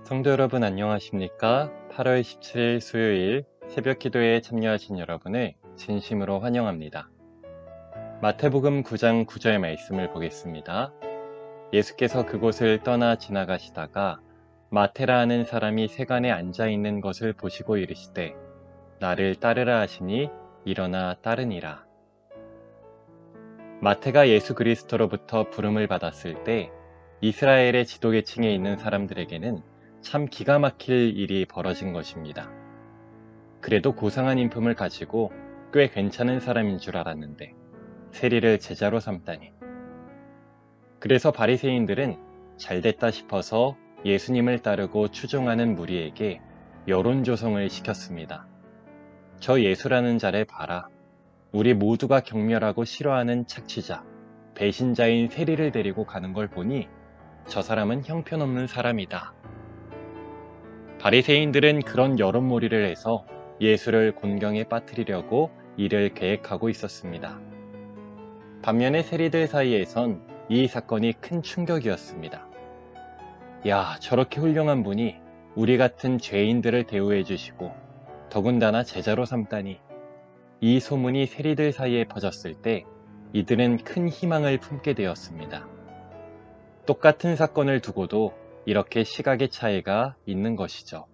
성도 여러분 안녕하십니까? 8월 17일 수요일 새벽 기도에 참여하신 여러분을 진심으로 환영합니다. 마태복음 9장 9절 말씀을 보겠습니다. 예수께서 그곳을 떠나 지나가시다가 마테라 하는 사람이 세간에 앉아 있는 것을 보시고 이르시되 나를 따르라 하시니 일어나 따르니라. 마태가 예수 그리스도로부터 부름을 받았을 때 이스라엘의 지도계층에 있는 사람들에게는 참 기가 막힐 일이 벌어진 것입니다. 그래도 고상한 인품을 가지고 꽤 괜찮은 사람인 줄 알았는데 세리를 제자로 삼다니. 그래서 바리새인들은 잘됐다 싶어서 예수님을 따르고 추종하는 무리에게 여론 조성을 시켰습니다. 저 예수라는 자를 봐라. 우리 모두가 경멸하고 싫어하는 착취자, 배신자인 세리를 데리고 가는 걸 보니 저 사람은 형편없는 사람이다. 바리새인들은 그런 여론몰이를 해서 예수를 곤경에 빠뜨리려고 이를 계획하고 있었습니다. 반면에 세리들 사이에선 이 사건이 큰 충격이었습니다. 야, 저렇게 훌륭한 분이 우리 같은 죄인들을 대우해 주시고 더군다나 제자로 삼다니. 이 소문이 세리들 사이에 퍼졌을 때 이들은 큰 희망을 품게 되었습니다. 똑같은 사건을 두고도 이렇게 시각의 차이가 있는 것이죠.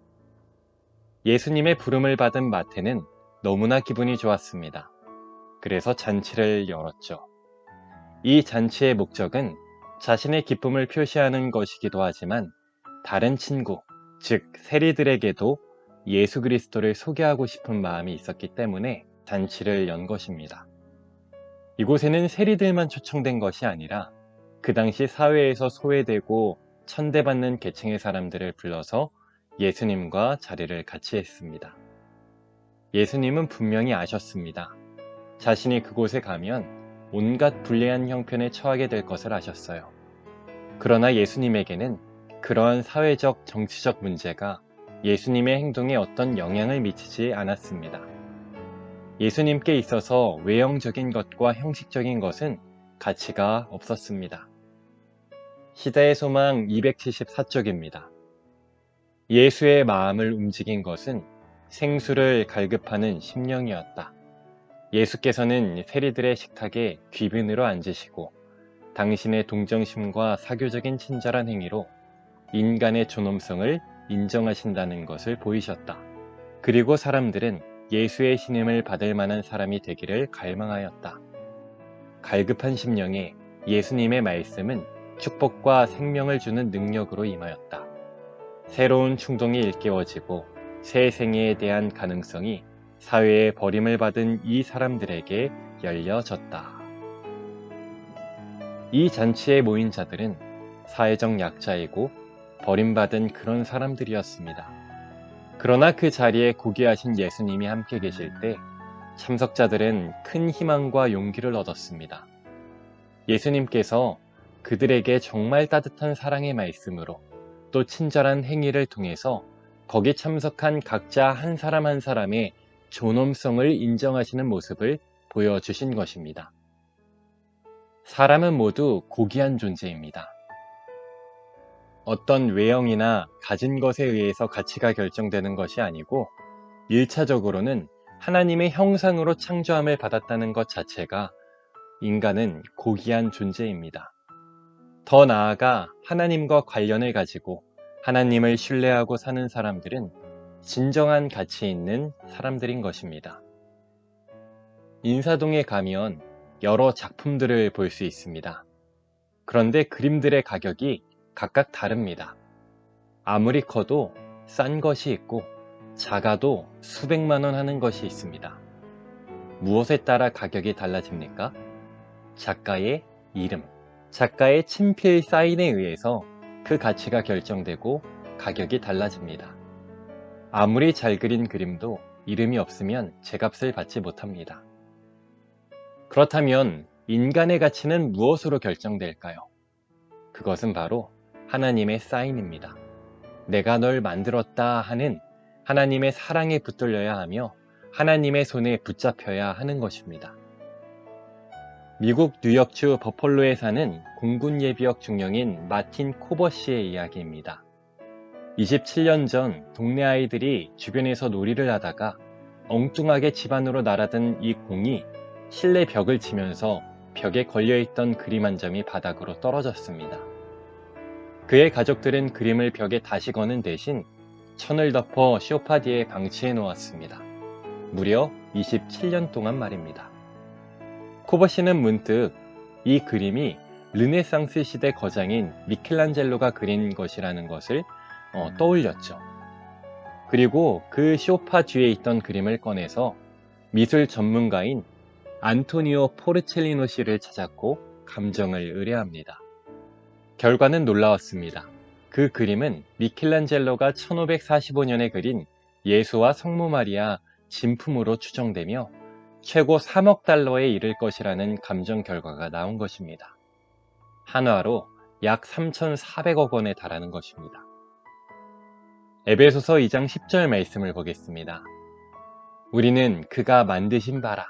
예수님의 부름을 받은 마태는 너무나 기분이 좋았습니다. 그래서 잔치를 열었죠. 이 잔치의 목적은 자신의 기쁨을 표시하는 것이기도 하지만 다른 친구, 즉 세리들에게도 예수 그리스도를 소개하고 싶은 마음이 있었기 때문에 잔치를 연 것입니다. 이곳에는 세리들만 초청된 것이 아니라 그 당시 사회에서 소외되고 천대받는 계층의 사람들을 불러서 예수님과 자리를 같이 했습니다. 예수님은 분명히 아셨습니다. 자신이 그곳에 가면 온갖 불리한 형편에 처하게 될 것을 아셨어요. 그러나 예수님에게는 그러한 사회적, 정치적 문제가 예수님의 행동에 어떤 영향을 미치지 않았습니다. 예수님께 있어서 외형적인 것과 형식적인 것은 가치가 없었습니다. 시대의 소망 274쪽입니다. 예수의 마음을 움직인 것은 생수를 갈급하는 심령이었다. 예수께서는 세리들의 식탁에 귀빈으로 앉으시고 당신의 동정심과 사교적인 친절한 행위로 인간의 존엄성을 인정하신다는 것을 보이셨다. 그리고 사람들은 예수의 신임을 받을 만한 사람이 되기를 갈망하였다. 갈급한 심령에 예수님의 말씀은 축복과 생명을 주는 능력으로 임하였다. 새로운 충동이 일깨워지고 새 생애에 대한 가능성이 사회에 버림을 받은 이 사람들에게 열려졌다. 이 잔치에 모인 자들은 사회적 약자이고 버림받은 그런 사람들이었습니다. 그러나 그 자리에 고귀하신 예수님이 함께 계실 때 참석자들은 큰 희망과 용기를 얻었습니다. 예수님께서 그들에게 정말 따뜻한 사랑의 말씀으로 또 친절한 행위를 통해서 거기 참석한 각자 한 사람 한 사람의 존엄성을 인정하시는 모습을 보여주신 것입니다. 사람은 모두 고귀한 존재입니다. 어떤 외형이나 가진 것에 의해서 가치가 결정되는 것이 아니고 1차적으로는 하나님의 형상으로 창조함을 받았다는 것 자체가 인간은 고귀한 존재입니다. 더 나아가 하나님과 관련을 가지고 하나님을 신뢰하고 사는 사람들은 진정한 가치 있는 사람들인 것입니다. 인사동에 가면 여러 작품들을 볼 수 있습니다. 그런데 그림들의 가격이 각각 다릅니다. 아무리 커도 싼 것이 있고 작아도 수백만 원 하는 것이 있습니다. 무엇에 따라 가격이 달라집니까? 작가의 이름, 작가의 친필 사인에 의해서 그 가치가 결정되고 가격이 달라집니다. 아무리 잘 그린 그림도 이름이 없으면 제값을 받지 못합니다. 그렇다면 인간의 가치는 무엇으로 결정될까요? 그것은 바로 하나님의 사인입니다. 내가 널 만들었다 하는 하나님의 사랑에 붙들려야 하며 하나님의 손에 붙잡혀야 하는 것입니다. 미국 뉴욕주 버펄로에 사는 공군 예비역 중령인 마틴 코버시의 이야기입니다. 27년 전 동네 아이들이 주변에서 놀이를 하다가 엉뚱하게 집 안으로 날아든 이 공이 실내 벽을 치면서 벽에 걸려있던 그림 한 점이 바닥으로 떨어졌습니다. 그의 가족들은 그림을 벽에 다시 거는 대신 천을 덮어 소파 뒤에 방치해 놓았습니다. 무려 27년 동안 말입니다. 코버 씨는 문득 이 그림이 르네상스 시대 거장인 미켈란젤로가 그린 것이라는 것을 떠올렸죠. 그리고 그 소파 뒤에 있던 그림을 꺼내서 미술 전문가인 안토니오 포르첼리노 씨를 찾았고 감정을 의뢰합니다. 결과는 놀라웠습니다. 그 그림은 미켈란젤로가 1545년에 그린 예수와 성모 마리아 진품으로 추정되며 최고 3억 달러에 이를 것이라는 감정 결과가 나온 것입니다. 한화로 약 3,400억 원에 달하는 것입니다. 에베소서 2장 10절 말씀을 보겠습니다. 우리는 그가 만드신 바라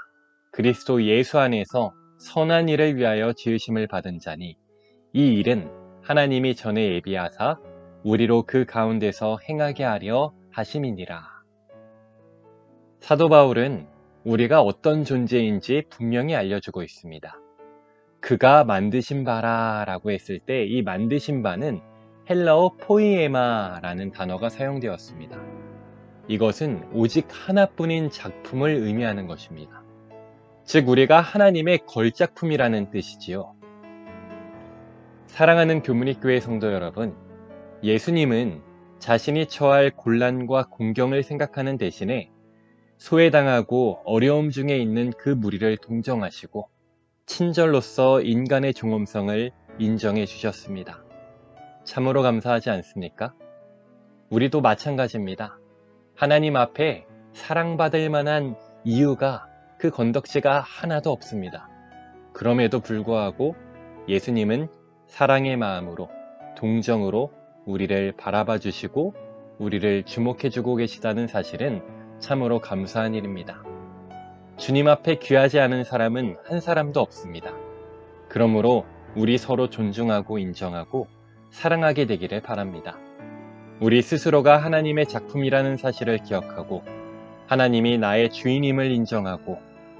그리스도 예수 안에서 선한 일을 위하여 지으심을 받은 자니 이 일은 하나님이 전에 예비하사 우리로 그 가운데서 행하게 하려 하심이니라. 사도 바울은 우리가 어떤 존재인지 분명히 알려주고 있습니다. 그가 만드신 바라 라고 했을 때 이 만드신 바는 헬라어 포이에마라는 단어가 사용되었습니다. 이것은 오직 하나뿐인 작품을 의미하는 것입니다. 즉 우리가 하나님의 걸작품이라는 뜻이지요. 사랑하는 교문익교회 성도 여러분, 예수님은 자신이 처할 곤란과 공경을 생각하는 대신에 소외당하고 어려움 중에 있는 그 무리를 동정하시고 친절로서 인간의 종엄성을 인정해 주셨습니다. 참으로 감사하지 않습니까? 우리도 마찬가지입니다. 하나님 앞에 사랑받을 만한 이유가 그 건덕지가 하나도 없습니다. 그럼에도 불구하고 예수님은 사랑의 마음으로 동정으로 우리를 바라봐 주시고 우리를 주목해 주고 계시다는 사실은 참으로 감사한 일입니다. 주님 앞에 귀하지 않은 사람은 한 사람도 없습니다. 그러므로 우리 서로 존중하고 인정하고 사랑하게 되기를 바랍니다. 우리 스스로가 하나님의 작품이라는 사실을 기억하고 하나님이 나의 주인임을 인정하고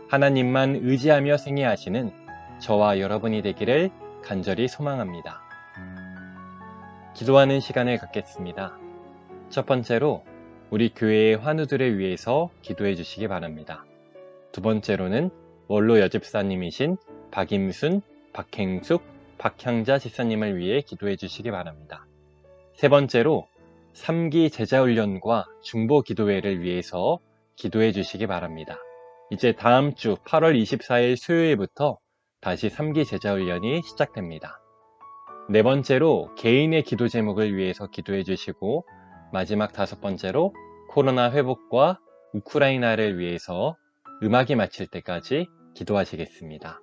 하나님만 의지하며 생애하시는 저와 여러분이 되기를 간절히 소망합니다. 기도하는 시간을 갖겠습니다. 첫 번째로 우리 교회의 환우들을 위해서 기도해 주시기 바랍니다. 두 번째로는 원로 여집사님이신 박임순, 박행숙, 박향자 집사님을 위해 기도해 주시기 바랍니다. 세 번째로 3기 제자훈련과 중보 기도회를 위해서 기도해 주시기 바랍니다. 이제 다음 주 8월 24일 수요일부터 다시 3기 제자훈련이 시작됩니다. 네 번째로 개인의 기도 제목을 위해서 기도해 주시고 마지막 다섯 번째로 코로나 회복과 우크라이나를 위해서 음악이 마칠 때까지 기도하시겠습니다.